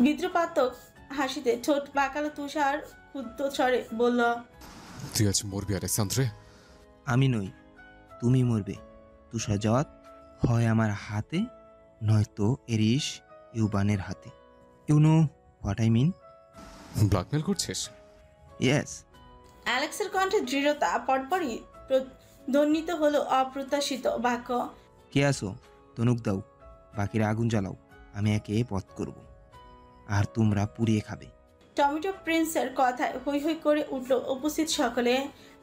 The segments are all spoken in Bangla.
বিদ্রুপাত্মক হাসিতে ঠোঁট বাঁকালো তুষার ক্ষুদ্র স্বরে বলল, তুই আজ মরবি আলেক্সান্দ্রে। আমি নই, তুমি মরবে তুষার জওয়াত, হয় আমার হাতে নয়তো এরিস ইউবানের হাতে। You know what I mean? Blackmail করছিস? ইয়েস। অ্যালেক্সের কণ্ঠে দৃঢ়তা পরপরই ধ্বনিত হলো অপ্রত্যাশিত বাক্য। কে আসো? তনুক দাও, বাকিরা আগুন জ্বালাও, আমি একে বধ করব, আর তোমরা পুড়িয়ে খাবে। টমেটো প্রিন্সের কথায় হৈ হৈ করে উঠল উপস্থিত সকলে।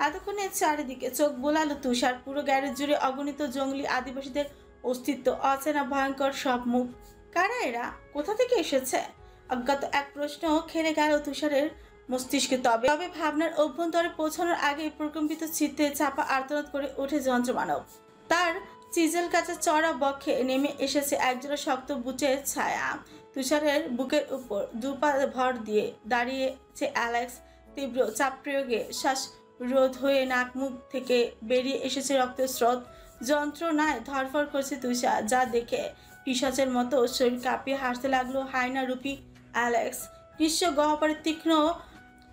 এতক্ষণে চারিদিকে চোখ বোলালো তুষার। পুরো গ্যারেজ জুড়ে অগণিত জঙ্গলি আদিবাসীদের অস্তিত্ব, অচেনা ভয়ঙ্কর সব মুখ। কারা এরা? কোথা থেকে এসেছে? অজ্ঞাত এক প্রশ্ন খেলে গেল তুষারের মস্তিষ্কে। তবে তবে ভাবনার অভ্যন্তরে পৌঁছানোর আগে প্রকম্পিত চিত্তে চাপা আর্তনাদ করে ওঠে যন্ত্রমানব। তার চিজেল কাঁচা চড়া বক্ষে নেমে এসেছে একজোড়া শক্ত বুটের ছায়া। তুষারের বুকের উপর দুপা ভর দিয়ে দাঁড়িয়েছে অ্যালেক্স। তীব্র চাপ প্রয়োগে শ্বাস রোধ হয়ে নাক মুখ থেকে বেরিয়ে এসেছে রক্তের স্রোত। যন্ত্রণায় ধরফর করছে তুষার, যা দেখে পিশাচের মতো শরীর কাঁপিয়ে হাসতে লাগলো হায়না রূপী অ্যালেক্স। গ্রীষ্ম গহ্বরের তীক্ষ্ণ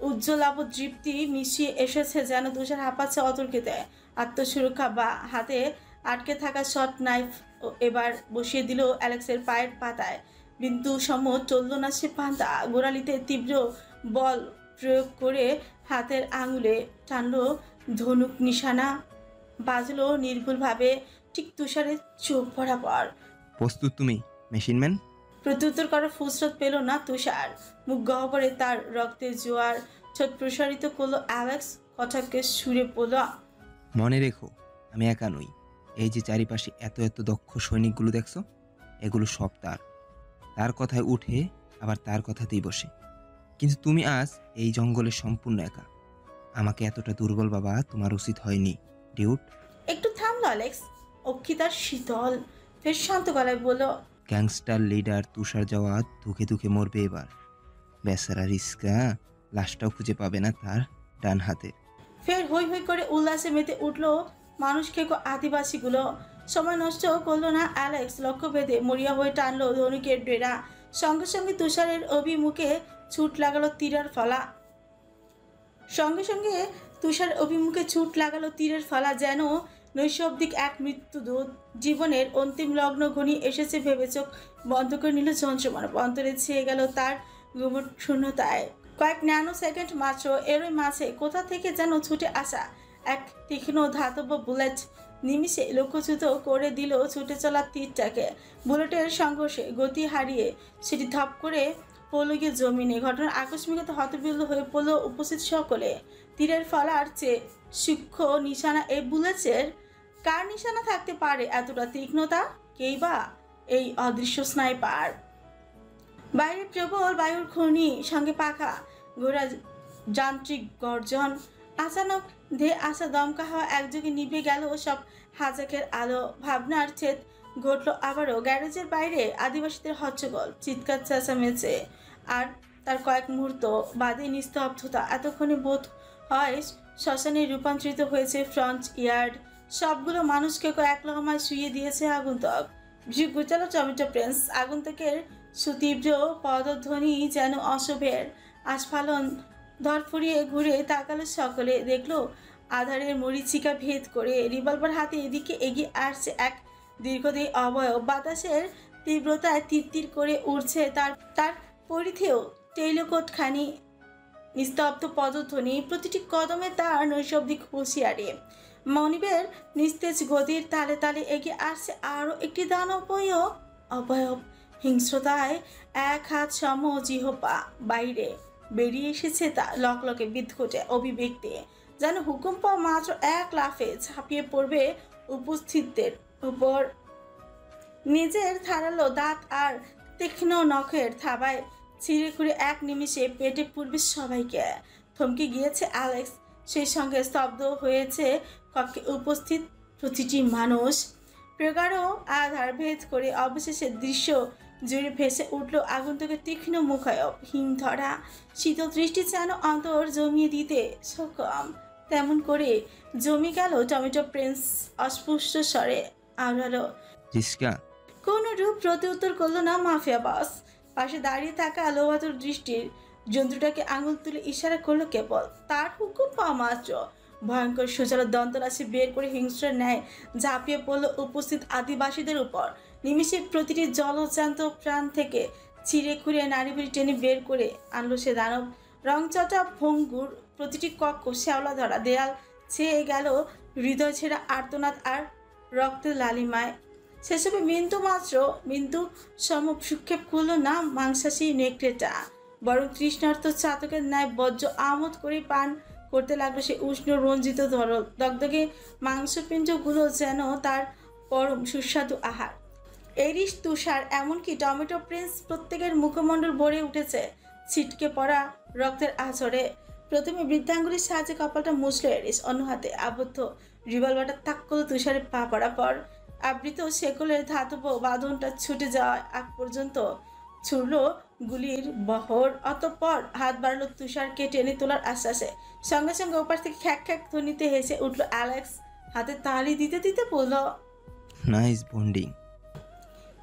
উজ্জ্বলাভ দৃপ্তি মিশিয়ে এসেছে যেন তুষার হাঁপাচ্ছে অতর্কিতে। আত্মসুরক্ষা বা হাতে আটকে থাকা শর্ট নাইফ এবার বসিয়ে দিল অ্যালেক্সের পায়ের পাতায়। বিন্দু সম চলল না সে পান্তা। গোড়ালিতে তীব্র বল প্রয়োগ করে হাতের আঙুলে টানল ধনুক নিশানা। বাজলো নির্ভুলভাবে ঠিক তুষারের চোখ বরাবর। প্রস্তুত তুমি মেশিনম্যান? প্রত্যুত্তর করার ফুসরত পেল না তুষার। মুখ গহ্বরে তার রক্তের জোয়ার। ঠোঁট প্রসারিত করলো অ্যালেক্স, কটাক্ষে সুরে বলল, মনে রেখো, আমি একা নই। এই যে চারিপাশে এত এত দক্ষ সৈনিকগুলো দেখছো, এগুলো সব তার কথায় উঠে আবার তার কথাতেই বসে। কিন্তু তুমি আজ এই জঙ্গলে সম্পূর্ণ একা। আমাকে এতটা দুর্বল বাবা তোমার উচিত হয়নি, ডিউট। একটু থামলো অ্যালেক্স। অক্ষিতার শীতল ফের শান্ত গলায় বলল, গ্যাংস্টার লিডার তুষার জওয়াত ধুকে ধুকে মরবে এবার। বেচারা রিস্কা লাশটাও খুঁজে পাবে না তার ডান হাতে। ফের হৈ হৈ করে উল্লাসে মেতে উঠল মানুষ খেকো আদিবাসীগুলো। সময় নষ্ট করলো না অ্যালেক্স। লক্ষ্য ভেদে মরিয়া হয়ে টানলো ধনুকের ডেরা। সঙ্গে সঙ্গে তুষারের অভিমুখে ছুট লাগালো তীরের ফলা। যেন নৈশব্দিক এক মৃত্যুদূত। জীবনের অন্তিম লগ্ন ঘনিয়ে এসেছে ভেবে চোখ বন্ধ করে নিল যন্ত্রমানব। অন্তরে ছেয়ে গেল তার গুমট শূন্যতায়। কয়েক ন্যানো সেকেন্ড মাত্র। এরই মাঝে কোথা থেকে যেন ছুটে আসা এক তীক্ষ্ণ ধাতব বুলেট নিমিষে লক্ষ্যচ্যুত করে দিল ছুটে চলা তীরটাকে। বুলেটের সংঘর্ষে গতি হারিয়ে সেটি ধপ করে পড়ল গিয়ে জমিনে। ঘটনার আকস্মিকতা হতবিহ্বল হয়ে পড়ল উপস্থিত সকলে। তীরের ফলার চেয়ে সূক্ষ্ম নিশানা এই বুলেটের। কার নিশানা থাকতে পারে এতটা তীক্ষ্ণতা? কেই বা এই অদৃশ্য স্নাইপার? বাইরে প্রবল বায়ুর খনি, সঙ্গে পাখা ঘোড়া যান্ত্রিক গর্জন। আচানক ধেয়ে আসা দমকা হাওয়া একযোগে নিভে গেল সব হাজাকের আলো। ভাবনার ছেদ ঘটল আবারও। গ্যারেজের বাইরে আদিবাসীদের হচ্ছগোল, চিৎকার চেঁচামেচি, আর তার কয়েক মুহূর্ত বাদে নিস্তব্ধতা। এতক্ষণে বোধ হয় শ্মশানে রূপান্তরিত হয়েছে ফ্রন্ট ইয়ার্ড। সবগুলো মানুষকে এক লহমায় শুইয়ে দিয়েছে আগন্তুক। গুচালো টমেটো প্রিন্স। আগন্তুকের সুতীব্র পদধ্বনি যেন অশুভের আস্ফালন। ধরফরিয়ে ঘুরে তাকালো সকলে। দেখলো আধারের মরিচিকা ভেদ করে রিভলভার হাতে এদিকে এগিয়ে আসছে এক দীর্ঘদেহী অবয়ব। বাতাসের তীব্রতায় তিরতির করে উঠছে তার তার পরিধেয় টেইলকোট খানি। নিস্তব্ধ পদধ্বনি, প্রতিটি কদমে তার নৈশব্দিক হুঁশিয়ারি। মনিবের নিস্তেজ গতির তালে তালে এগিয়ে আসছে আরও একটি অবয়ব। হিংস্রতায় এক হাত সম জিহ্বা বাইরে বেরিয়ে এসেছে তা লকলকে বিদ্ঘটে অভিব্যক্তি। যেন হুকুম পাওয়া মাত্র এক লাফে ঝাঁপিয়ে পড়বে উপস্থিতদের উপর। নিজের ধারালো দাঁত আর তীক্ষ্ণ নখের থাবায় ছিঁড়ে খুঁড়ে এক নিমিষে পেটে পূর্বে সবাইকে। থমকে গিয়েছে অ্যালেক্স, সেই সঙ্গে স্তব্ধ হয়েছে কক্ষে উপস্থিত প্রতিটি মানুষ। প্রগাঢ় আধার ভেদ করে অবশেষে দৃশ্য জুড়ে ভেসে উঠল আগন্তুকের তীক্ষ্ণ মুখায়ব। হিমধরা শীতল দৃষ্টি যেন অন্তর জমিয়ে দিতে সক্ষম। তেমন করে জমি গেল টমেটো প্রিন্স অস্পষ্ট স্বরে আওড়ালো, রিস্কা। কোন রূপ প্রতি উত্তর করলো না মাফিয়া বস। পাশে দাঁড়িয়ে থাকা লোহাতুর দৃষ্টির জন্তুটাকে আঙুল তুলে ইশারা করলো কেবল। তার হুকুম পাওয়া মাত্র ভয়ঙ্কর সুচালো দন্তরাশি বের করে হিংস্রের ন্যায় ঝাঁপিয়ে পড়ল উপস্থিত আদিবাসীদের উপর। নিমিষে প্রতিটি জলজান্ত প্রাণ থেকে ছিঁড়ে খুঁড়ে নাড়িভুড়ি টেনে বের করে আনলো সে দানব। রংচটা ভঙ্গুর প্রতিটি কক্ষ শ্যাওলা ধরা দেয়াল ছেয়ে গেল হৃদয় ছেঁড়া আর্তনাদ আর রক্তের লালিমায়। সেসবে মিন্তু সম সুক্ষেপ করলো না মাংসাশী নেকড়েটা, বরং তৃষ্ণার্ত চাতকের ন্যায় বজ্র আমোদ করে পান করতে লাগলো সে উষ্ণ রঞ্জিত ধরল। দগদগে মাংসপিণ্ডগুলো যেন তার পরম সুস্বাদু আহার। এরিস, তুষার, এমনকি টমেটো প্রিন্স প্রত্যেকের মুখমণ্ডল ভরে উঠেছে ছিটকে পড়া রক্তের আঁচড়ে। প্রথমে বৃদ্ধাঙ্গুলির সাহায্যে কপালটা মুছল এরিস, অন্য হাতে আবদ্ধ রিভলভারটা তাক করলো তুষারের পা পড়া পর। আবৃত শেকলের ধাতব বাঁধনটা ছুটে যাওয়ার আগ পর্যন্ত ছুড়ল গুলির বহর। অতঃপর হাত বাড়ালো তুষারকে টেনে তোলার আশ্বাসে। সঙ্গে সঙ্গে ওপাশ থেকে খ্যাক খ্যাক ধ্বনিতে হেসে উঠল অ্যালেক্স। হাতে তালি দিতে দিতে বলল, নাইস বন্ডিং।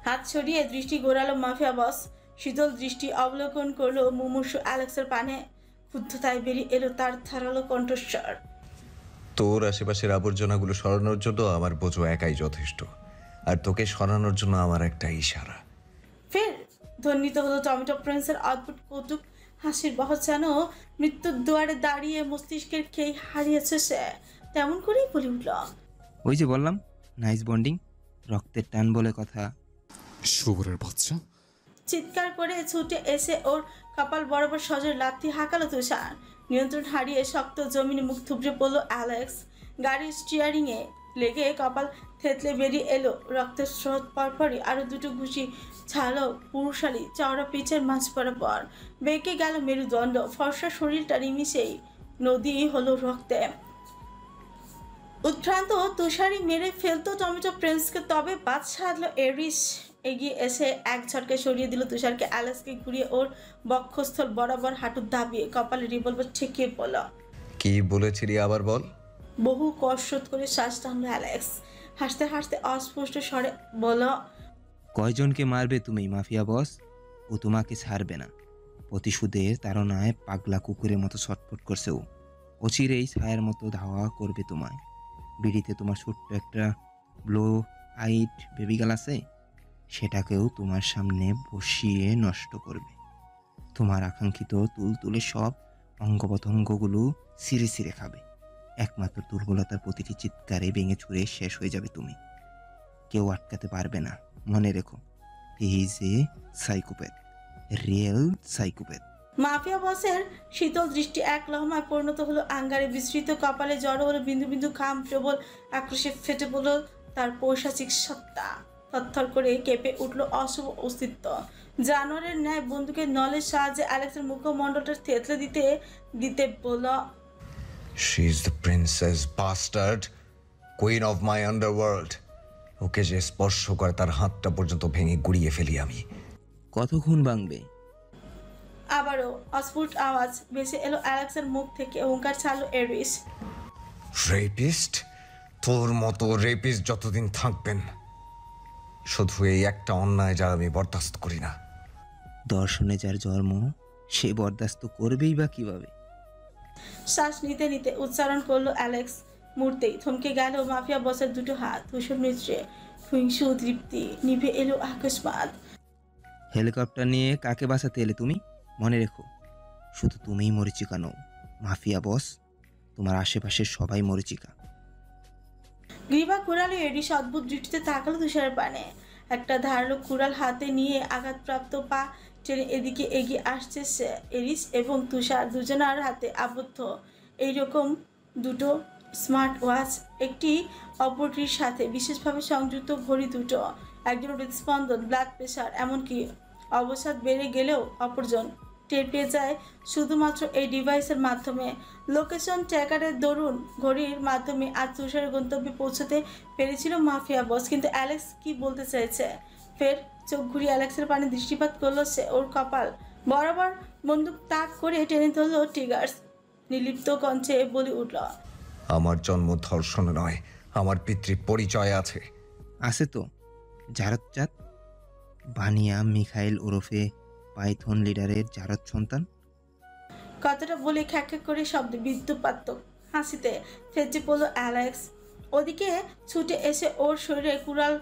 হাত সরিয়ে দৃষ্টি ঘোরালো মাফিয়া বস। শীতল দৃষ্টি অবলোকন করলো মুমূর্ষু অ্যালেক্সের পানে। ক্ষুব্ধতায় বেরিয়ে এলো তার ধারালো কণ্ঠস্বর। তোর আশেপাশের আবর্জনাগুলো সরানোর জন্য আমার বোঝো একাই যথেষ্ট, আর তোকে সরানোর জন্য আমার একটা ইশারা। ফের ধ্বনিত হলো টমেটো প্রিন্সের অদ্ভুত কৌতুক হাসির বহর, যেন মৃত্যুর দুয়ারে দাঁড়িয়ে মস্তিষ্কের খেই হারিয়েছে সে। তেমন করেই বলে উঠল, ওই যে বললাম নাইস বন্ডিং, রক্তের টান বলে কথা। শুভরের বাচ্চা। চিৎকার করে ছুটে এসে ওর কপাল বরাবর সজোর লাথি হাঁকালো তুষার। নিয়ন্ত্রণ হারিয়ে শক্ত জমিনে মুখ থুবড়ে পড়ল অ্যালেক্স। গাড়ির স্টিয়ারিংয়ে লেগে কপাল থেতলে বেরিয়ে এলো রক্তের স্রোত। পরপরই আরো দুটো ঘুষি ছাড়লো পুরুষালী চওড়া পিচের মাঝ বরাবর। বেঁকে গেল মেরুদণ্ড, ফর্সা শরীরটা নিমিষেই নদী হলো রক্তে। উৎভ্রান্ত তুষারি মেরে ফেলতো টমেটো প্রিন্সকে, তবে বাদ সাধলো এরিস। এগিয়ে এসে এক ঝটকে সরিয়ে দিল তুষারকে। অ্যালেক্সকে ঘুরিয়ে ওর বক্ষস্থল বরাবর হাঁটু দাবিয়ে কপালে রিভলভার ঠেকিয়ে পড়ল। কি বলেছিলি আবার বল? বহু কসরত করে শ্বাস টানলো অ্যালেক্স। হাসতে হাসতে অস্পষ্ট স্বরে বলল, কয়জনকে মারবে তুমি মাফিয়া বস? ও তোমাকে ছাড়বে না। প্রতিশোধের তাড়নায় পাগলা কুকুরের মতো ছটফট করছে ও। অচিরেই ছায়ের মতো ধাওয়া করবে তোমায়। বিড়িতে তোমার ছোট্ট একটা ব্লো আইট বেবিগাল আছে, সেটাকেও তোমার সামনে বসিয়ে নষ্ট করবে। তোমার আকাঙ্ক্ষিত তুলতুলে সব অঙ্গপতঙ্গগুলো ছিঁড়ে ছিঁড়ে খাবে। একমাত্র দুর্বলতার প্রতিটি চিৎকারে ভেঙে চুরে শেষ হয়ে যাবে তুমি। কেউ আটকাতে পারবে না, মনে রেখো। He is a psychopath, real psychopath. Mafia বসের শীতল দৃষ্টি এক লহমায় পরিণত হলো আঙ্গারে। বিস্তৃত কপালে জড়ো হলো বিন্দু বিন্দু ঘাম। প্রবল আক্রোশে ফেটে পড়ল তার পৈশাচিক সত্তা। থরথর করে কেঁপে উঠল অশুভ অস্তিত্ব। জানোয়ারের ন্যায় বন্দুকের নলের সাহায্যে অ্যালেক্সের মুখমণ্ডলটা থেতলে দিতে দিতে বলল, she is the princess bastard, queen of my underworld. ওকে যে স্পর্শ করে তার হাতটা পর্যন্ত ভেঙে গুড়িয়ে ফেলি আমি। কত খুন ভাঙবে? আবারও অস্ফুট আওয়াজ ভেসে এলো অ্যালেক্সের মুখ থেকে। হুঙ্কার ছাড়লো এরিস। রেপিস্ট? তোর মতো রেপিস্ট যতদিন থাকবেন, শুধু এই একটা অন্যায় যা আমি বরদাস্ত করি না। দর্শনে যার জন্ম সে বরদাস্ত করবেই বা কিভাবে? শ্বাস নিতে নিতে উচ্চারণ করলো অ্যালেক্স। মুহূর্তেই থমকে গেল মাফিয়া বসের দুটো হাত। ধূসর মিশ্রে হিংসু তৃপ্তি নিভে এলো আকস্মাৎ। হেলিকপ্টার নিয়ে কাকে বাঁচাতে এলে তুমি? মনে রেখো, শুধু তুমিই মরিচিকা নও মাফিয়া বস, তোমার আশেপাশের সবাই মরিচিকা। গ্রীবা কুড়ালে এরিস অদ্ভুত দৃষ্টিতে তাকালো তুষারের পানে। একটা ধারালো কুড়াল হাতে নিয়ে আঘাতপ্রাপ্ত পা টেনে এদিকে এগিয়ে আসছে সে। এরিস এবং তুষার দুজনার হাতে আবদ্ধ এইরকম দুটো স্মার্ট ওয়াচ, একটি অপরটির সাথে বিশেষভাবে সংযুক্ত ঘড়ি দুটো। একজন হৃদস্পন্দন, ব্লাড প্রেশার, এমনকি অবসাদ বেড়ে গেলেও অপরজন টের পেয়ে যায় শুধুমাত্র এই ডিভাইসের মাধ্যমে। লোকেশন ট্র্যাকারের দরুন ঘড়ির মাধ্যমে আজ তুষারের গন্তব্যে পৌঁছতে পেরেছিল মাফিয়া বস। কিন্তু অ্যালেক্স কি বলতে চাইছে? ফের চোখ ঘুরিয়ে অ্যালেক্সের পানে দৃষ্টিপাত করলো সে। ওর কপাল বরাবর বন্দুক তাক করে টেনে ধরলো টিগার্স। নির্লিপ্ত কণ্ঠে বলে উঠল, আমার জন্ম ধর্ষণ নয়, আমার পিতৃ পরিচয় আছে। আছে তো, জারজ্জাত বানিয়া মিখাইল ওরফে পাইথন লিডারের জারদ সন্তান। কথাটা বলে খ্যাক করে শব্দে বিদ্যুৎপাতক হাসিতে ফেটে পড়ল অ্যালেক্স। ওদিকে ছুটে এসে ওর শরীরে কুড়াল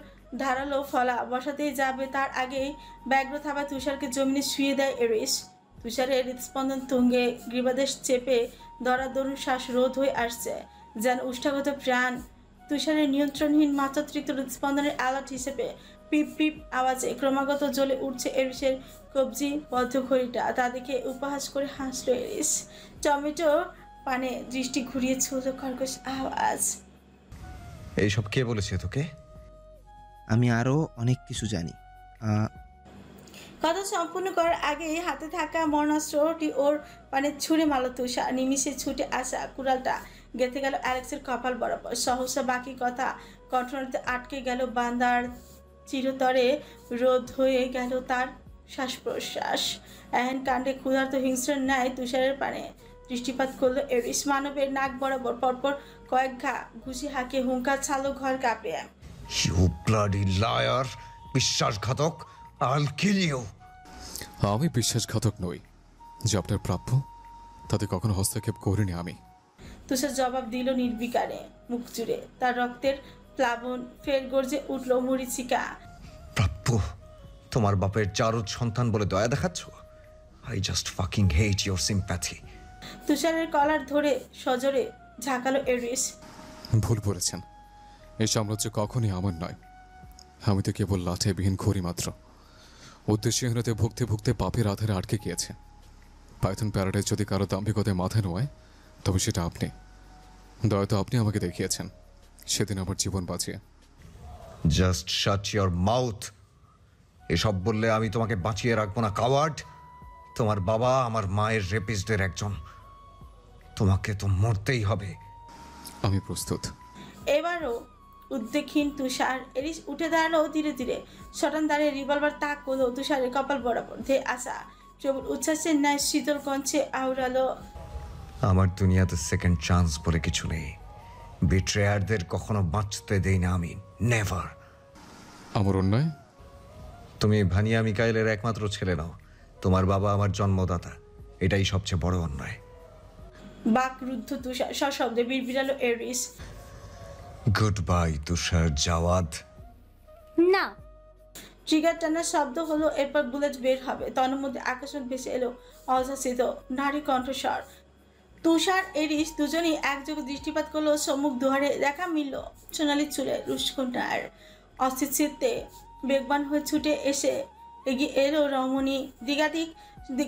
ধারালো ফলা বসাতেই যাবে তার আগেই ব্যগ্র থাবা তুষারকে জমিনে শুয়ে দেয় এরিস। তুষারের হৃদস্পন্দন তুঙ্গে, গ্রীবাদেশ চেপে ধরা দরুন শ্বাস রোধ হয়ে আসছে, যেন উষ্ঠাগত প্রাণ। তুষারের নিয়ন্ত্রণহীন মাত্রাতিরিক্ত হৃদস্পন্দনের অ্যালার্ট হিসেবে পিপ পিপ আওয়াজে ক্রমাগত জ্বলে উঠছে এরিসের কবজি বদ্ধ ঘড়িটা। তা দেখে উপহাস করে হাসলো এরিস। টমেটো পানে দৃষ্টি ঘুরিয়ে ছুঁল কর্কশ আওয়াজ। এইসব কে বলেছে তোকে? আমি আরও অনেক কিছু জানি। কথা সম্পূর্ণ করার আগেই হাতে থাকা মরণাস্ত্রটি ওর পানে ছুঁড়ে মারল তুষার। নিমিষে ছুটে আসা কুড়ালটা গেঁথে গেল অ্যালেক্সের কপাল বরাবর। সহসা বাকি কথা কণ্ঠনালীতে আটকে গেল। বান্দার চিরতরে রোধ হয়ে গেল তার শ্বাস প্রশ্বাস। এহেন কাণ্ডে ক্ষুধার্ত হিংস্রের ন্যায় তুষারের পানে দৃষ্টিপাত করলো এরিস। মানবের নাক বরাবর পরপর কয়েক ঘা ঘুষি হাঁকে হুঙ্কার ছালো ঘর কাঁপে। You bloody liar! বিশ্বাসঘাতক! I'll kill you! আমি বিশ্বাসঘাতক নই। যে আপনার প্রাপ্য তাতে কখনো হস্তক্ষেপ করিনি আমি। তুষার জবাব দিল নির্বিকারে, মুখ জুড়ে তার রক্তের প্লাবন ফের গর্জে উঠল মরিচিকা। প্রাপ্য? তোমার বাপের জারদ সন্তান বলে দয়া দেখাচ্ছ? I just fucking hate your sympathy. তুষারের কলার ধরে সজোরে ঝাঁকালো এরিস। ভুল বলেছেন। এই সাম্রাজ্য কখনই আমার নয়। আমি তো কেবল লাঠে বিহীন খড়ি মাত্র। উদ্দেশ্যহীনতে ভুগতে ভুগতে পাপের আধারে আটকে গিয়েছে। পাইথন প্যারাডাইজ যদি কারো দাম্ভিকতায় মাথায় নোয়, তবে সেটা আপনি। দয়া তো আপনি আমাকে দেখিয়েছেন সেদিন আমার জীবন বাঁচিয়ে। Just shut your mouth! এসব বললে আমি তোমাকে বাঁচিয়ে রাখবো না, কাওয়ার্ড! তোমার বাবা আমার মায়ের রেপিস্টদের একজন। তোমাকে তো মরতেই হবে। আমি প্রস্তুত। এবারও উদ্বেগহীন তুষার। এরিস উঠে দাঁড়ালো ধীরে ধীরে। সটান দাঁড়িয়ে রিভলভার তাক করলো তুষারের কপাল বরাবর। ধেয়ে আসা প্রবল উচ্ছ্বাসের ন্যায় শীতল কঞ্চে আওড়ালো। আমার দুনিয়াতে সেকেন্ড চান্স বলে কিছু নেই। বিট্রেয়ারদের কখনো বাঁচতে দেই না আমি, নেভার। আমার অন্যায়? তুমি ভানিয়া মিকাইলের একমাত্র ছেলে নাও। তোমার বাবা আমার জন্মদাতা। এটাই সবচেয়ে বড় অন্যায়। বাকরুদ্ধ তুষার সশব্দে বিড়বিড়ালো এরিস। গুড বাই তুষার জাওয়াদ। না। ট্রিগার টানার শব্দ হলো, এরপর বুলেট বের হবে। তন্মধ্যে আকাশন ভেসে এলো অযাচিত নারী কণ্ঠস্বর। তুষার এরিস দুজনেই একযোগে দৃষ্টিপাত করলো। সম্মুখ দুয়ারে দেখা মিলল সোনালি চুলে রুশকন্যার। অস্থির চিত্তে বেগবান হয়ে ছুটে এসে এগিয়ে এলো রমণী। দিগাদিক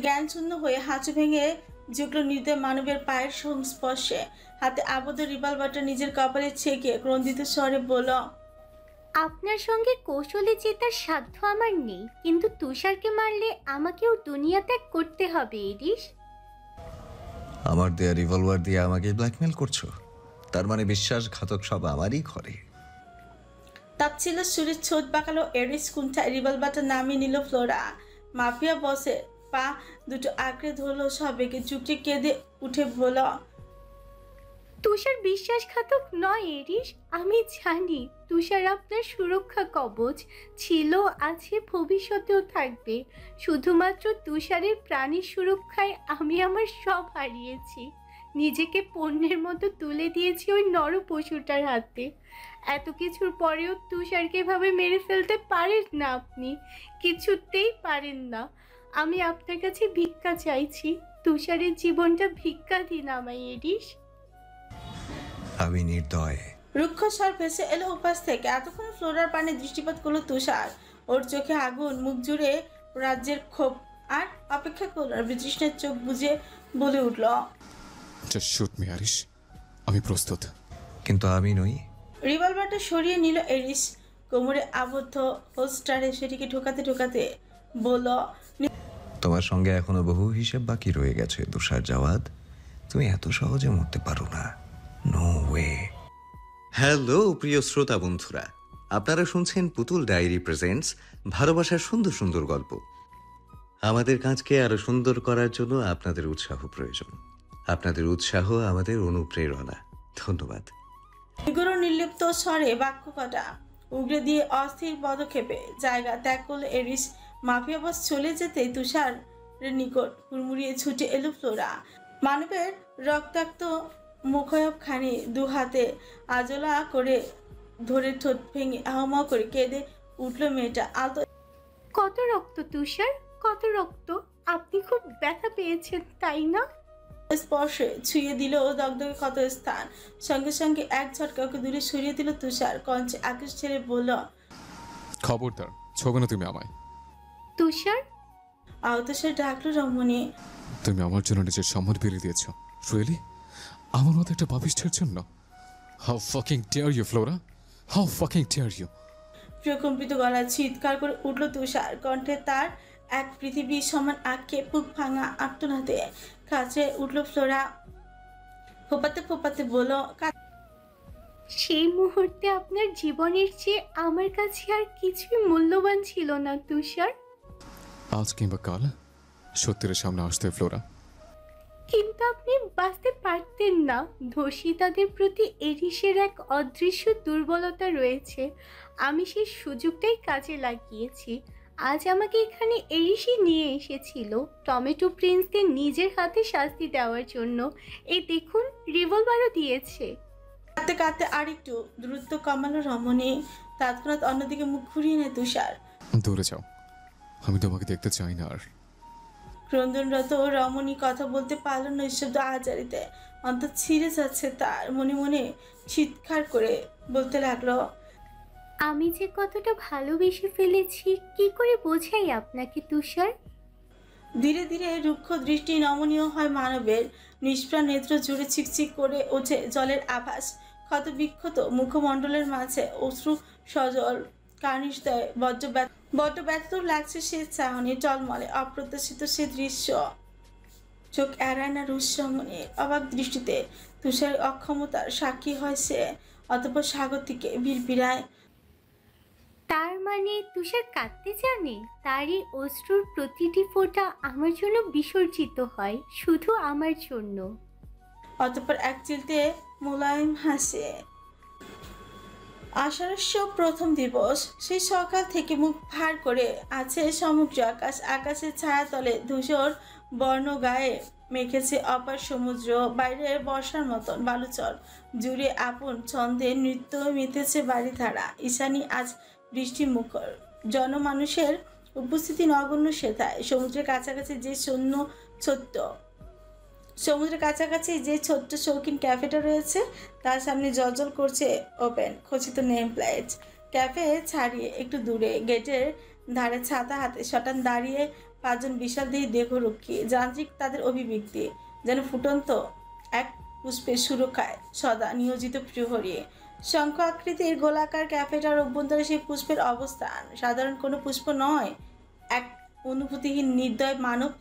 জ্ঞানশূন্য হয়ে হাঁচু ভেঙে ঝুঁকলো নির্দয় মানবের পায়ের সংস্পর্শে। হাতে আবদ্ধ রিভলভারটা নিজের কপালে ছেঁকে ক্রন্দিত স্বরে বলল, আপনার সঙ্গে কৌশলে জেতার সাধ্য আমার নেই, কিন্তু তুষারকে মারলে আমাকেও দুনিয়া ত্যাগ করতে হবে এরিস। আমার দেয়া রিভলভার দিয়ে আমাকে ব্ল্যাকমেল করছো? তার মানে বিশ্বাসঘাতক সব আমারই ঘরে। তাচ্ছিল সুরে ছোট বাঁকালো এরিস। কুণ্ঠায় রিভলভারটা নামিয়ে নিল ফ্লোরা। মাফিয়া বসের পা দুটো আঁকড়ে ধরলো সবেগে। চুপটি কেঁদে উঠে বলল, তুষার বিশ্বাসঘাতক নয় এরিস। আমি জানি তুষার আপনার সুরক্ষা কবচ ছিল, আছে, ভবিষ্যতেও থাকবে। শুধুমাত্র তুষারের প্রাণীর সুরক্ষায় আমি আমার সব হারিয়েছি। নিজেকে পণ্যের মতো তুলে দিয়েছি ওই নর পশুটার হাতে। এত কিছুর পরেও তুষারকে এভাবে মেরে ফেলতে পারেন না আপনি, কিছুতেই পারেন না। আমি আপনার কাছে ভিক্ষা চাইছি, তুষারের জীবনটা ভিক্ষা দিন আমায় এরিস। আমি নির্দয়। রুক্ষ স্বর ভেসে এলো উপাস থেকে। এতক্ষণ ফ্লোরার পানে দৃষ্টিপাত করলো তুষার। ওর চোখে আগুন, মুখ জুড়ে রাজ্যের ক্ষোভ। আর অপেক্ষা করল। বিতৃষ্ণের চোখ বুজে বলে উঠল, জাস্ট শুট মি আরিশ, আমি প্রস্তুত। কিন্তু আমি নই। রিভলভারটা সরিয়ে নিল এরিস। কোমরে আবদ্ধ হোস্টারে সেটিকে ঢোকাতে ঢোকাতে বলল, তোমার সঙ্গে এখনো বহু হিসেব বাকি রয়ে গেছে তুষার জাওয়াদ। তুমি এত সহজে মরতে পারো না। No way. হ্যালো প্রিয় শ্রোতা বন্ধুরা, আপনারা শুনছেন পুতুল ডায়েরি প্রেজেন্টস ভালোবাসার সুন্দর সুন্দর গল্প। আমাদের কাজকে আরো সুন্দর করার জন্য আপনাদের উৎসাহ প্রয়োজন। আপনাদের উৎসাহ আমাদের অনুপ্রেরণা। ধন্যবাদ। নিগড় নির্লিপ্ত স্বরে বাক্য কটা উগড়ে দিয়ে অস্থির পদক্ষেপে জায়গা ত্যাগ করলো এরিস। মাফিয়া বস চলে যেতে তুষারের নিকট হুড়মুড়িয়ে ছুটে এলো ফ্লোরা। মানবের রক্তাক্ত মুখয়ব খানি দু হাতে আজলা করে ধরে ঠোঁট ভেঙে হাউমাউ করে কেঁদে উঠল মেয়েটা। আলতো কত রক্ত তুষার, কত রক্ত! আপনি খুব ব্যথা পেয়েছেন তাই না? স্পর্শে ছুঁয়ে দিল দগদগে ক্ষত স্থান। সঙ্গে সঙ্গে এক ঝটকা ওকে দূরে সরিয়ে দিল তুষার। কঞ্চে আকাশ ছেড়ে বলল, খবরদার ছবে না তুমি আমায়। তুষার, আহত সে ডাকলো রমণী। তুমি আমার জন্য নিজের সম্মান বিলিয়ে দিয়েছ। রিয়েলি? আমার মতো একটা পাপিষ্ঠের জন্য? How fucking dare you Flora, how fucking dare you. প্রকম্পিত গলা চিৎকার করে উঠল তুষার। কণ্ঠে তার এক পৃথিবীর সমান আঁকে বুক ভাঙা আর্তনাদে কাছে উঠল ফ্লোরা। ফোপাতে ফোপাতে বলল, সেই মুহূর্তে আপনার জীবনের চেয়ে আমার কাছে আর কিছুই মূল্যবান ছিল না তুষার। আজ কিংবা কাল সত্যের সামনে আসতে ফ্লোরা। কিন্তু আপনি বাঁচতে পারতেন না। ধর্ষিতাদের প্রতি এরিসের এক অদৃশ্য দুর্বলতা রয়েছে। আমি সেই সুযোগটাই কাজে লাগিয়েছি। আজ আমাকে এখানে এরিসই নিয়ে এসেছিল টমেটো প্রিন্সকে নিজের হাতে শাস্তি দেওয়ার জন্য। এই দেখুন, রিভলভারও দিয়েছে। কাঁদতে কাঁদতে আরেকটু দ্রুত কমালো রমণী। তৎক্ষণাৎ অন্যদিকে মুখ ঘুরিয়ে নেয় তুষার। দূরে যাও, আমি তোমাকে দেখতে চাই না আর। ক্রন্দনরত রমণী কথা বলতে পারল না নিঃশব্দ আহাজারিতে। অন্তর ছিঁড়ে যাচ্ছে তার। মনে মনে চিৎকার করে বলতে লাগলো, আমি যে কতটা ভালোবেসে ফেলেছি কি করে বোঝাই আপনাকে তুষার? ধীরে ধীরে রুক্ষ দৃষ্টি নমনীয় হয় মানবের। নিষ্প্রাণ নেত্র জুড়ে চিকচিক করে ওঠে জলের আভাস। ক্ষত বিক্ষত মুখমণ্ডলের মাঝে অশ্রু সজল কার্নিশ দেয়। বড্ড ব্যর্থ লাগছে সে চাহনি টলমলে অপ্রত্যাশিত সে দৃশ্য। চোখ এড়ায় না রুশ্রমণির অবাক দৃষ্টিতে। তুষার অক্ষমতার সাক্ষী হয় সে। অতঃপর স্বাগতিকে বিড়বিড়ায়, তার মানে তুষার কাঁদতে জানে? তারই অশ্রুর প্রতিটি ফোঁটা আমার জন্য বিসর্জিত হয়, শুধু আমার জন্য। অতঃপর এক চিলতে মোলায়েম হাসে। আষাঢ়স্য প্রথম দিবস। সেই সকাল থেকে মুখ ভার করে আছে সমুদ্র আকাশ। আকাশের ছায়াতলে ধূসর বর্ণ গায়ে মেখেছে অপার সমুদ্র। বাইরে বর্ষার মতন বালুচর জুড়ে আপন ছন্দে নৃত্য মেতেছে বাড়িধারা। ঈশানী আজ বৃষ্টি মুখর। জনমানুষের উপস্থিতি নগণ্য সেথায়। সমুদ্রের কাছাকাছি যে ছোট্ট শৌখিন ক্যাফেটা রয়েছে তার সামনে জলজল করছে ওপেন খচিত নেম প্লেট। ক্যাফে ছাড়িয়ে একটু দূরে গেটের ধারে ছাতা হাতে শটান দাঁড়িয়ে পাঁচজন বিশালদেহী দেহরক্ষী। যান্ত্রিক তাদের অভিব্যক্তি যেন ফুটন্ত এক পুষ্পের সুরক্ষায় সদা নিয়োজিত প্রহরী। শঙ্খ আকৃতির গোলাকার ক্যাফেটার অভ্যন্তরে সেই পুষ্পের অবস্থান সাধারণ কোনো পুষ্প নয়। এক অনুভূতিহীন নির্দয় মানব,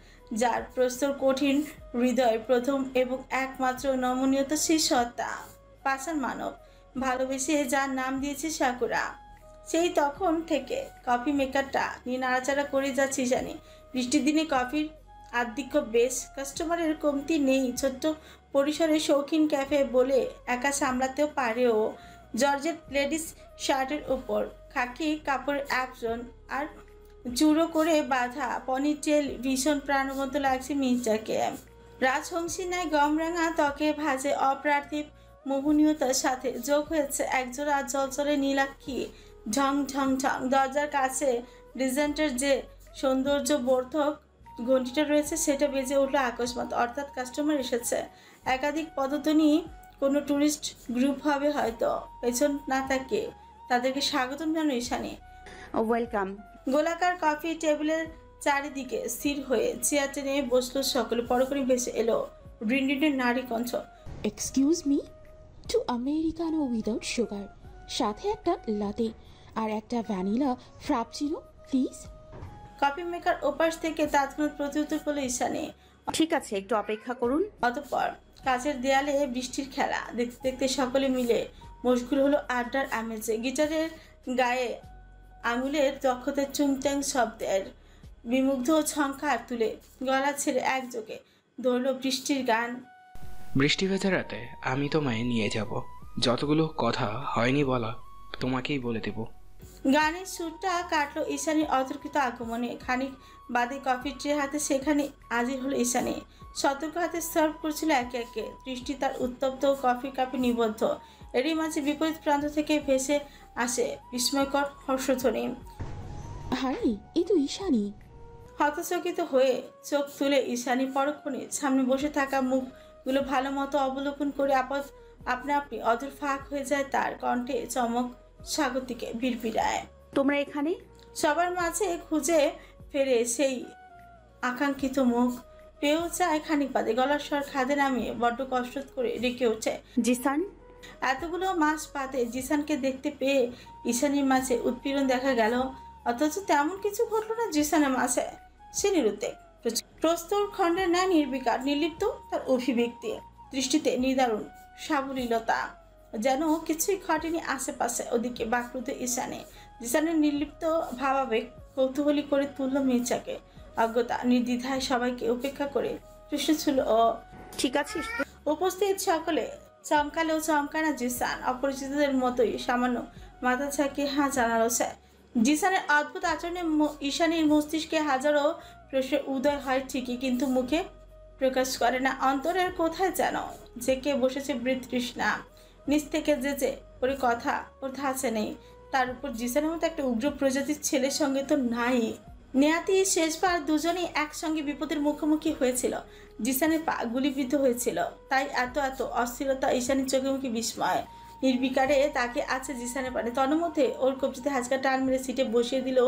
যার প্রস্তর কঠিন হৃদয়, প্রথম এবং একমাত্র নমনীয়তা সেই সত্তা। পাষাণ মানব, ভালোবেসে যার নাম দিয়েছে সাকুরা। সেই তখন থেকে কফি মেকারটা নিয়ে নাড়াচাড়া করে যাচ্ছি জানি। বৃষ্টির দিনে কফির আধিক্য বেশ, কাস্টমারের কমতি নেই। ছোট্ট পরিসরে শৌখিন ক্যাফে বলে একা সামলাতেও পারেও। জর্জেট লেডিস শার্টের ওপর খাকি কাপড়ের অ্যাপজন আর চুড়ো করে বাঁধা পনিটেল ভীষণ প্রাণবন্ত লাগছে মির্জাকে। রাজহংসী ন্যায় গমরাঙা ত্বকে ভাজে অপ্রার্থিব মোহনীয়তার সাথে যোগ হয়েছে একজোড়া জলচলে নীলাক্ষী। ঢং ঢং ঢং। দরজার কাছে ডিজেন্টের যে সৌন্দর্য বর্ধক ঘণ্টিটা রয়েছে সেটা বেজে উঠল আকস্মাত। অর্থাৎ কাস্টমার এসেছে। একাধিক পদধ্বনি, কোনো ট্যুরিস্ট গ্রুপ হবে হয়তো। পেছন না তাকিয়ে তাদেরকে স্বাগতম জানো ঈশানী। ওয়েলকাম। গোলাকার কফি টেবিলের চারিদিকে স্থির হয়ে চেয়ার টেনে বসলো সকলে। পরক্ষণে ভেসে এলো রিনরিনের নারী কণ্ঠ। Excuse me, 2 Americano without sugar, সাথে একটা লাতে আর একটা ভ্যানিলা ফ্রাপচিনো প্লিজ। কফি মেকার ওপাশ থেকে তৎক্ষণাৎ প্রত্যুত্তর করলো ঈশানী। ঠিক আছে, একটু অপেক্ষা করুন। অতঃপর কাছের দেয়ালে বৃষ্টির খেলা দেখতে দেখতে সকলে মিলে মশগুল হলো আড্ডার আমেজে। গিটারের গায়ে আঙুলের দক্ষতার চুংট্যাং শব্দের বিমুগ্ধ ঝংকার তুলে গলা ছেড়ে একযোগে ধরল বৃষ্টির গান। বৃষ্টি ভেজা রাতে আমি তোমায় নিয়ে যাব, যতগুলো কথা হয়নি বলা তোমাকেই বলে দেব। গানের সুরটা কাটলো ঈশানীর অতর্কিত আগমনে। খানিক বাদে কফির ট্রে হাতে সেখানে হাজির হলো ঈশানী। সতর্ক হাতে সার্ভ করছিল একে একে। দৃষ্টি তার উত্তপ্ত কফি কাপে নিবদ্ধ। এরই মাঝে বিপরীত প্রান্ত থেকে ভেসে আসে বিস্ময়কর হর্ষধ্বনি। হাই, এই তো ঈশানী। হতচকিত হয়ে চোখ তুলে ঈশানী পরক্ষণে সামনে বসে থাকা মুখগুলো ভালো মতো অবলোকন করে আপনা আপনি অধর ফাঁক হয়ে যায় তার। কণ্ঠে চমক স্বাগতিকে বিড়বিড়ায়। তোমরা এখানে? সবার মাঝে খুঁজে ফেরে সেই আকাঙ্ক্ষিত মুখ। পেয়েও চায় খানিক বাদে গলার স্বর খাদে নামিয়ে বড্ড কষ্ট করে ডেকে ওঠে, জিসান। এতগুলো মাস বাদে জিসানকে দেখতে পেয়ে ঈশানীর মাঝে উৎপীড়ন দেখা গেল, অথচ তেমন কিছু ঘটল না জিসানের মাঝে। সে নিরুদ্বেগ, প্রস্তর খণ্ডের ন্যায় নির্বিকার, নির্লিপ্ত তার অভিব্যক্তি। দৃষ্টিতে নিদারুণ সাবলীলতা, যেন কিছুই ঘটেনি আশেপাশে। ওদিকে বাকরুদ্ধ ঈশানী। জিসানের নির্লিপ্ত ভাবাবেগ কৌতূহলী করে তুলল মির্জাকে। অজ্ঞতা নির্দ্বিধায় সবাইকে উপেক্ষা করে প্রশ্ন ছিল ও। ঠিক আছিস? উপস্থিত সকলে চমকালেও চমকানা জিসান। অপরিচিতদের মতোই সামান্য মাথা ছাকিয়ে হ্যাঁ জানালো সে। জিসানের অদ্ভুত আচরণে ঈশানীর মস্তিষ্কে হাজারো প্রশ্নের উদয় হয় ঠিকই, কিন্তু মুখে প্রকাশ করে না। অন্তরের কোথায় যেন জেকে বসেছে বৃতৃষ্ণা। নিচ থেকে যেচে ওর কথা ওর ধাঁচে নেই। তার উপর জিসানের মতো একটা উগ্র প্রজাতির ছেলের সঙ্গে তো নাই। নেহাতি শেষবার দুজনেই একসঙ্গে বিপদের মুখোমুখি হয়েছিল। জিসানের পা গুলিবিদ্ধ হয়েছিল, তাই এত অস্থিরতা। ঈশানীর চোখে মুখে বিস্ময়। নির্বিকারে তাকে আছে জিসানের পানে। তন্মধ্যে ওর কবজিতে হাজকা টান মেরে সিটে বসিয়ে দিল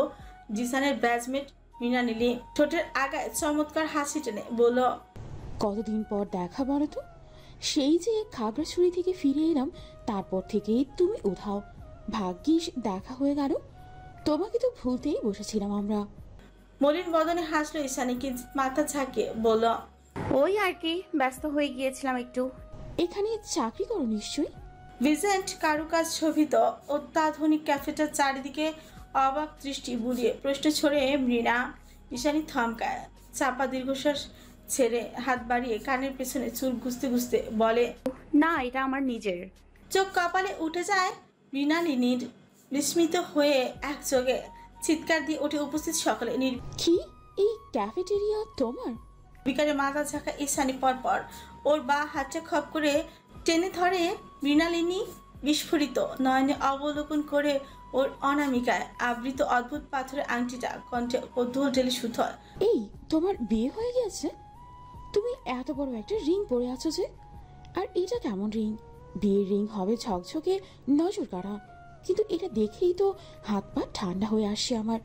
জিসানের ব্যাচমেট মৃণালিনী। ঠোঁটের আগায় চমৎকার হাসি টেনে বলল, কতদিন পর দেখা বলো তো। সেই যে খাগড়াছড়ি থেকে ফিরে এলাম, তারপর থেকে তুমি উধাও। ভাগ্যিস দেখা হয়ে গেল। তোমাকে তো ভুলতেই বসেছিলাম আমরা। মলিন বদনে হাসলো ঈশানী, কিন্তু মাথা ঝাঁকিয়ে বলল, ওই আর কি, ব্যস্ত হয়ে গিয়েছিলাম একটু। এখানে চাকরি করো নিশ্চয়ই? ভিজেন্ট কারুকাজ শোভিত অত্যাধুনিক ক্যাফেটার চারিদিকে অবাক দৃষ্টি বুলিয়ে প্রশ্ন ছড়ে মৃণা। ঈশানী থমকায়, চাপা দীর্ঘশ্বাস ছেড়ে হাত বাড়িয়ে কানের পেছনে চুল গুছতে গুছতে বলে, না, এটা আমার নিজের। চোখ কপালে উঠে যায় মৃণালিনীর। বিস্মিত হয়ে একযোগে চিৎকার দিয়ে ওঠে উপস্থিত সকলে। কি, এই ক্যাফেটেরিয়া তোমার? বিকারে মাথা ঝাঁকা ঈশানী পরপর ওর বা হাতটা খপ করে টেনে ধরে মৃণালিনী। বিস্ফোরিত নয়নে অবলোকন করে ওর অনামিকায় আবৃত অদ্ভুত পাথরের আংটিটা, কণ্ঠে কৌতূহল ঢেলে সুথর। এই, তোমার বিয়ে হয়ে গেছে? তুমি এত বড় একটা রিং পরে আছো যে। আর এটা কেমন রিং? বিয়ের রিং হবে ঝকঝকে, নজর কাড়া, কিন্তু এটা দেখেই তো হাত পা ঠান্ডা হয়ে আসছে আমার।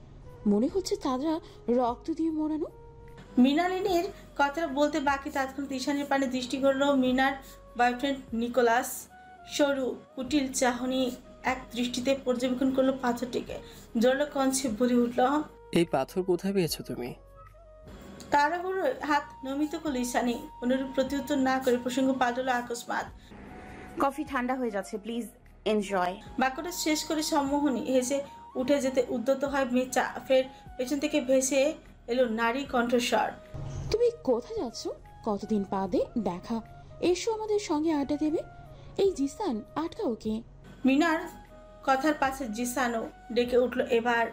মনে হচ্ছে তারা রক্ত দিয়ে মোড়ানো। মৃণালিনীর কথাটা বলতে বাকি তৎক্ষণাৎ ঈশানীর পানে দৃষ্টি করল মৃণার বয়ফ্রেন্ড নিকোলাস। সরু কুটিল চাহনি এক দৃষ্টিতে পর্যবেক্ষণ করলো পাথরটিকে। জোরালো কঞ্চে বলে উঠল, এই পাথর কোথায় পেয়েছো তুমি? তাড়াহুড়ো হাত নমিত করল ঈশানী। অনুরূপ প্রত্যুত্তর না করে প্রসঙ্গ পাল্টালো আকস্মাৎ। কফি ঠান্ডা হয়ে যাচ্ছে, প্লিজ এনজয়। বাক্যটা শেষ করে সম্মোহনী হেসে উঠে যেতে উদ্যত হয় মেচা। ফের পেছন থেকে ভেসে এলো নারী কণ্ঠস্বর, তুমি কোথায় যাচ্ছ? কতদিন বাদে দেখা, এসো আমাদের সঙ্গে আড্ডা দেবে। এই জিসান, আটকা ওকে। মিনার কথার পাশে জিসানও ডেকে উঠল এবার।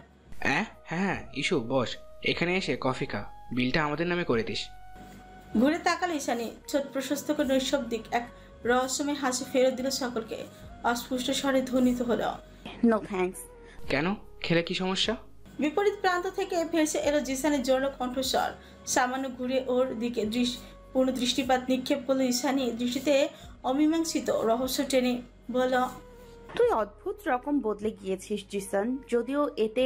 হ্যাঁ হ্যাঁ, ইস্যু বস, এখানে এসে কফি খা, বিলটা আমাদের নামে করে দিস। ঘুরে তাকাল ঈশানী। ছোট প্রশস্ত করে নৈশব্দিক এক রহস্যময় হাসি ফেরত দিল সকলকে। অস্পষ্ট স্বরে ধ্বনিত হলো, নো থ্যাঙ্কস। কেন, খেলে কি সমস্যা? বিপরীত প্রান্ত থেকে ভেসে এলো জিসানের জোরালো কণ্ঠস্বর। সামান্য ঘুরে ওর দিকে পূর্ণ দৃষ্টিপাত নিক্ষেপ করলো ঈশানী। দৃষ্টিতে অমীমাংসিত রহস্য টেনে বলল, তুই অদ্ভুত রকম বদলে গিয়েছিস জিসান। যদিও এতে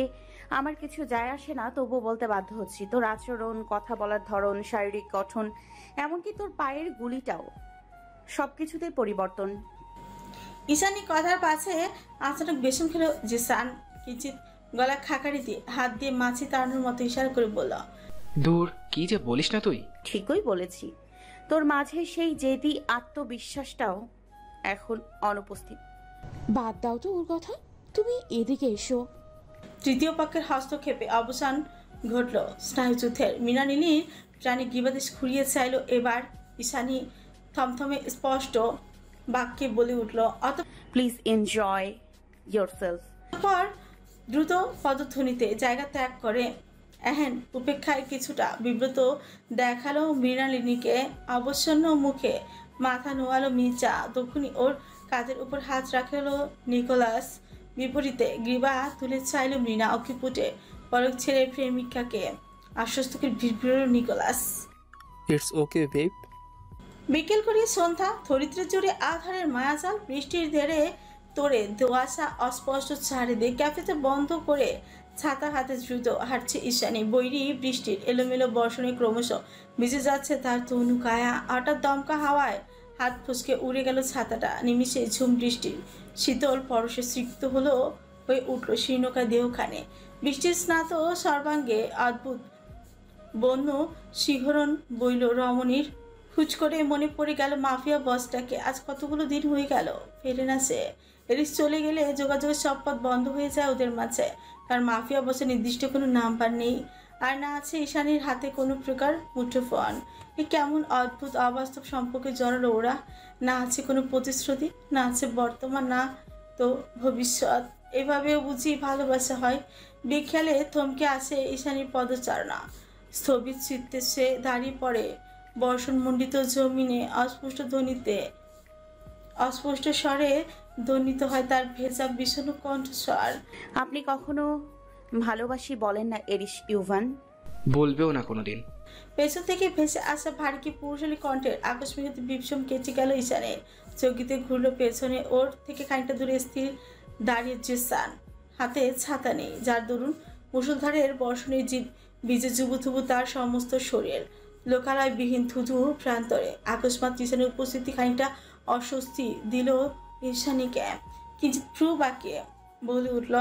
আমার কিছু যায় আসে না, তবুও বলতে বাধ্য হচ্ছি। তোর আচরণ, কথা বলার ধরন, শারীরিক গঠন, এমনকি তোর পায়ের গুলিটাও, সবকিছুতেই পরিবর্তন। ঈশানী কথার পাশে আচানক বেশম খেল জিসান। কিঞ্চিত গলা খাকারি দিয়ে হাত দিয়ে মাছি তাড়ানোর মতো ইশারা করে বলল, দূর, কি যে বলিস না তুই। ঠিকই বলেছি, তোর মাঝে সেই জেদি আত্মবিশ্বাসটাও এখন অনুপস্থিত। বাদ দাও তো ওর কথা, তুমি এদিকে এসো। তৃতীয় পক্ষের হস্তক্ষেপে অবসান ঘটল স্নায়ুযুদ্ধের। মৃণালিনীর প্রাণী গিবাদেশ ঘুরিয়ে চাইল এবার। ঈশানী থমথমে স্পষ্ট বাক্যে বলে উঠল, প্লিজ এনজয় ইয়োরসেলফ। অতঃপর দ্রুত পদধ্বনিতে জায়গা ত্যাগ করে। এহেন উপেক্ষায় কিছুটা বিব্রত দেখালো মৃণালিনীকে। অবসন্ন মুখে মাথা নোয়ালো মির্জা। তখনই ওর কাঁধের উপর হাত রাখলো নিকোলাস। বিপরীতে গ্রীবা তুলে চাইল মৃণা। অকিপুটে পলক ছেড়ে প্রেমিকাকে আশ্বস্ত করে ভিড় নিকোলাস। It's okay babe. বিকেল করিয়ে সন্ধ্যা, ধরিত্রের জোরে আধারের মায়াজাল, বৃষ্টির ধেড়ে তোড়ে ধোঁয়াশা অস্পষ্ট চারিদিক। ক্যাফেতে বন্ধ করে ছাতা হাতে দ্রুত হাঁটছে ঈশানী। বৈরী বৃষ্টির এলোমেলো বর্ষণে ক্রমশ ভিজে যাচ্ছে তার তনু কায়া। হঠাৎ দমকা হাওয়ায় হাত ফসকে উড়ে গেল ছাতাটা। নিমিষে ঝুম বৃষ্টির শীতল পরশে সিক্ত হয়ে উঠল শীর্ণকায় দেহখানে। বৃষ্টির স্নাত সর্বাঙ্গে অদ্ভুত বন্য শিহরণ বইল রমণীর। হুচ করে মনে পড়ে গেল মাফিয়া বসটাকে। আজ কতগুলো দিন হয়ে গেল ফেরে না সে। এরিস চলে গেলে যোগাযোগের সব পথ বন্ধ হয়ে যায় ওদের মাঝে। কারণ মাফিয়া বসের নির্দিষ্ট কোনো নাম্বার নেই, আর না আছে ঈশানীর হাতে কোনো প্রকার মুঠোফোন। এ কেমন অদ্ভুত অবাস্তব সম্পর্কে জড়ালো ওরা। না আছে কোনো প্রতিশ্রুতি, না আছে বর্তমান, না তো ভবিষ্যৎ। এভাবেও বুঝি ভালোবাসা হয়। বিকেলে থমকে আসে ঈশানীর পদচারণা। স্থবির চিত্তে সে দাঁড়িয়ে পড়ে বর্ষণমণ্ডিত জমিনে। অস্পষ্ট স্বরে ধ্বনিত হয় তার ভেজা বিষণ্ণ কণ্ঠস্বর। আপনি কখনো ভালোবাসি বলেন না এরিস ইউভান। বলবেও না কোনোদিন। পেছন থেকে ভেসে আসা ভারী পুরুষালী কণ্ঠের আকস্মিক বিভ্রম কেচে গেল ঈশানের। চকিতে ঘুরলো পেছনে। ওর থেকে খানিকটা দূরে স্থির দাঁড়িয়ে জিসান। হাতে ছাতা নেই, যার দরুন মুষলধারের বর্ষণে ভিজে জুবুথুবু তার সমস্ত শরীর। লোকালয়বিহীন থুথু প্রান্তরে আকস্মাত ঈশানের উপস্থিতি খানিকটা অস্বস্তি দিল ঈশানীকে। কিন্তু ভ্রু বাঁকিয়ে বলে উঠল,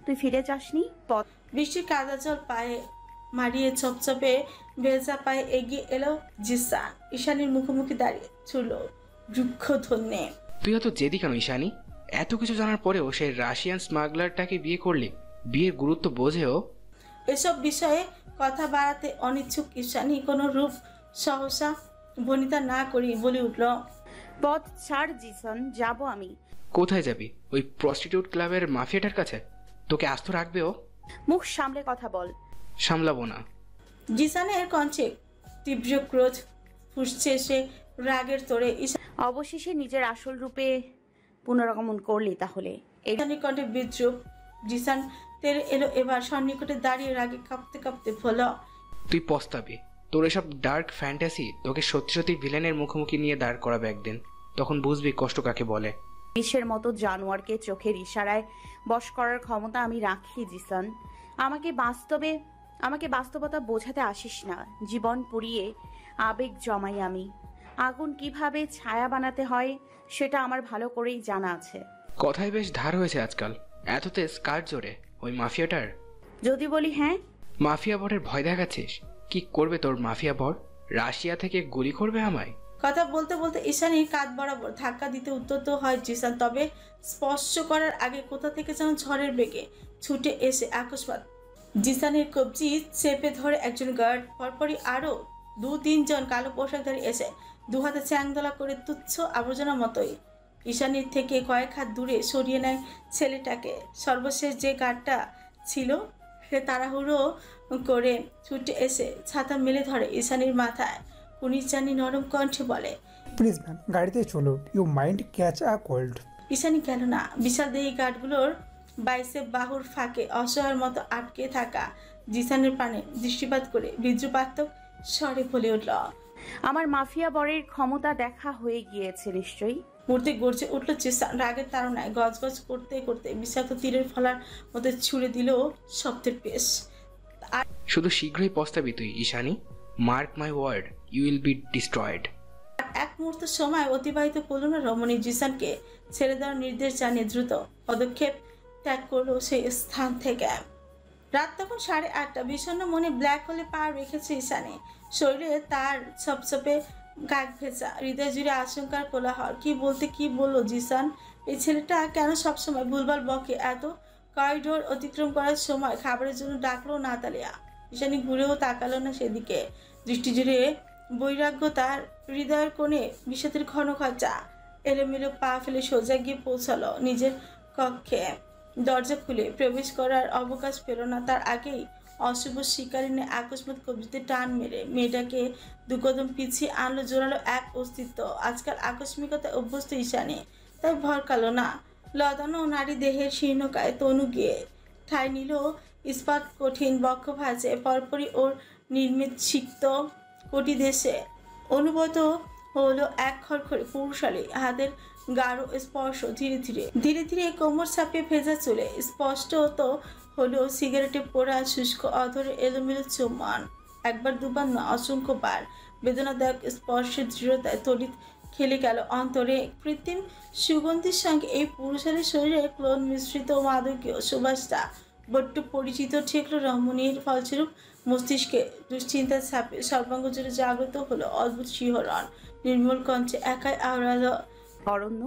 তুই ফিরে যাসনি? বৃষ্টির কাদা জল পায়ে মারিয়ে চপচপে ভেজা পায়ে এগিয়ে এলো জিসান। ঈশানীর মুখোমুখি দাঁড়িয়ে ছুড়ল রুক্ষ ধন্যে। তুই এত জেদি কেন ঈশানী? এত কিছু জানার পরেও সেই রাশিয়ান স্মাগলারটাকে বিয়ে করলি? বিয়ের গুরুত্ব বোঝেও? এসব বিষয়ে কথা বাড়াতে অনিচ্ছুক ঈশানী কোনো রূপ সহসা বনিতা না করি বলে উঠল, পথ ছাড় জিসান, যাব আমি। কোথায় যাবি? ওই প্রস্টিটিউট ক্লাবের মাফিয়াটার কাছে? তোকে আস্ত রাখবে ও? মুখ সামলে কথা বল। সামলাবো না। জিসানের কণ্ঠে তীব্র ক্রোধ ফুসছে সে রাগের তোড়ে। অবশেষে নিজের আসল রূপে পুনরাগমন করলি তাহলে? ঈশানীর কণ্ঠে বিদ্রুপ। জিসান তেরে এলো এবার সন্নিকটে দাঁড়িয়ে রাগে কাঁপতে কাঁপতে বলল, তুই পস্তাবি। তোর এসব ডার্ক ফ্যান্টাসি তোকে সত্যি সত্যি ভিলেনের মুখোমুখি নিয়ে দাঁড় করাবে একদিন। তখন বুঝবি কষ্ট কাকে বলে। বিশ্বের মতো জানোয়ারকে চোখের ইশারায় বশ করার ক্ষমতা আমি রাখি জিসান। আমাকে বাস্তবতা বোঝাতে আসিস না। জীবন পুড়িয়ে আবেগ জমাই আমি। আগুন কিভাবে ছায়া বানাতে হয় সেটা আমার ভালো করেই জানা আছে। কথায় বেশ ধার হয়েছে আজকাল। এত তেজ কার জোরে? ওই মাফিয়াটার? যদি বলি হ্যাঁ। মাফিয়া বরের ভয় দেখাচ্ছিস? কি করবে তোর মাফিয়া বর? রাশিয়া থেকে গুলি করবে আমায়? কথা বলতে বলতে ঈশানীর কাঁধ বরাবর ধাক্কা দিতে উদ্যত হয় জিসান। তবে স্পর্শ করার আগে কোথা থেকে যেন ঝড়ের বেগে ছুটে এসে আকস্মাত জিসানের কবজি চেপে ধরে একজন গার্ড। পরপরই আরো 2-3 জন কালো পোশাকধারী এসে দুহাতে চ্যাংদোলা করে তুচ্ছ আবর্জনার মতোই ঈশানীর থেকে কয়েক হাত দূরে সরিয়ে নেয় ছেলেটাকে। সর্বশেষ যে গার্ডটা ছিল সে তাড়াহুড়ো করে ছুটে এসে ছাতা মেলে ধরে ঈশানীর মাথায়। কুনিচানি নরম কণ্ঠে বলে, প্লিজ ম্যাম, গাড়িতে চলুন। You mind catch a cold. Ishani গেল না। বিশাল দেহী গার্ডগুলোর বাইসেপ বাহুর ফাঁকে অসহায়ের মতো আটকে থাকা জিসানের পানে দৃষ্টিপাত করে বিদ্রুপাত্মক স্বরে বলে উঠল, আমার মাফিয়া বরের ক্ষমতা দেখা হয়ে গিয়েছে নিশ্চয়ই। মূর্তি গর্জে উঠল জিসান। রাগের তাড়নায় গজগজ করতে করতে বিষাক্ত তীরের ফলার মতো ছুড়ে দিল শব্দের পেশ। শুধু শীঘ্রই পস্তাবি তুই Ishani. Mark my word, you will be destroyed. এক মুহূর্ত সময় অতিবাহিত করল না রমণী। জিসানকে ছেড়ে দেওয়ার নির্দেশ জানিয়ে দ্রুত পদক্ষেপ ত্যাগ করলো সেই স্থান থেকে। রাত তখন 8:30। বিষণ্ণ মনে ব্ল্যাক হোলে পা রেখেছে ঈশানী। শরীরে তার ছপছপে গাগ ভেজা, হৃদয় জুড়ে আশঙ্কার কোলাহল। কি বলতে কি বললো জিসান? এই ছেলেটা কেন সবসময় ভুলভাল বকে? এত করিডোর অতিক্রম করার সময় খাবারের জন্য ডাকলো নাতালিয়া। ঈশানী ঘুরেও তাকালো না সেদিকে। দৃষ্টি জুড়ে বৈরাগ্য। তার হৃদয়ের কোণে বিষাদের ঘন খচা। এলোমেলো পা ফেলে সোজা গিয়ে পৌঁছালো নিজের কক্ষে। দরজা খুলে প্রবেশ করার অবকাশ পেল না, তার আগেই অশুভ শিকারিনে আকস্মাৎ কবজিতে টান মেরে মেয়েটাকে দুকদম পিছিয়ে আনলো জোরালো এক অস্তিত্ব। আজকাল আকস্মিকতায় অভ্যস্ত ঈশানী, তাই ভরকালো না। লদানো নারী দেহের শীর্ণকায় তনু গিয়ে ঠাঁই নিল ইস্পাত কঠিন বক্ষ ভাঁজে। পরপরই ওর নির্মিত সিক্ত কোটি দেশে অনুভূত হলো এক খড়খড়ে পুরুষালী হাতের গাঢ় স্পর্শ। ধীরে ধীরে ধীরে কোমর ছাপিয়ে ভেজা চলে স্পষ্ট তো হলো সিগারেটে পোড়া শুষ্ক অধরে এলোমেলো চুম্বন। একবার দুবার না, অসংখ্যবার বেদনাদায়ক স্পর্শের দৃঢ়তায় তড়িৎ খেলে গেল অন্তরে। কৃত্রিম সুগন্ধির সঙ্গে এই পুরুষালী শরীরে ক্লোন মিশ্রিত মাদকীয় সুবাসটা বড্ড পরিচিত ঠেকল রমণীর। ফলস্বরূপ মস্তিষ্কে দুশ্চিন্তার ছাপে সর্বাঙ্গ জুড়ে জাগ্রত হলো অদ্ভুত শিহরণ। নির্মল কণ্ঠে একাই আওড়ালো, অরণ্য।